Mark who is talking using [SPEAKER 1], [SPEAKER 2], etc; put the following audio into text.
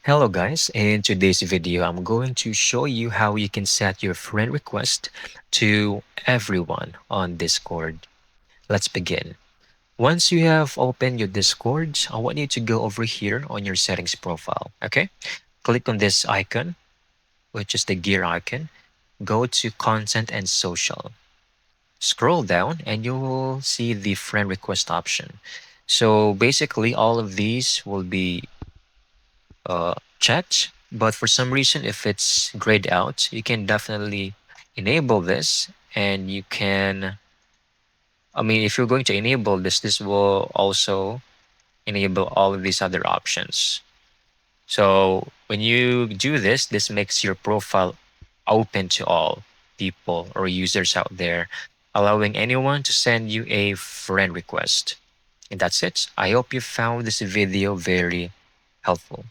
[SPEAKER 1] Hello guys, in today's video I'm going to show you how you can set your friend request to everyone on Discord. Let's begin. Once you have opened your Discord, I want you to go over here on your settings profile, okay? Click on this icon, which is the gear icon. Go to content and social. Scroll down and you will see the friend request option. So basically all of these will be checked, but for some reason, if it's grayed out, you can definitely enable this and you can, if you're going to enable this, this will also enable all of these other options. So when you do this, this makes your profile open to all people or users out there, allowing anyone to send you a friend request. And that's it. I hope you found this video very helpful.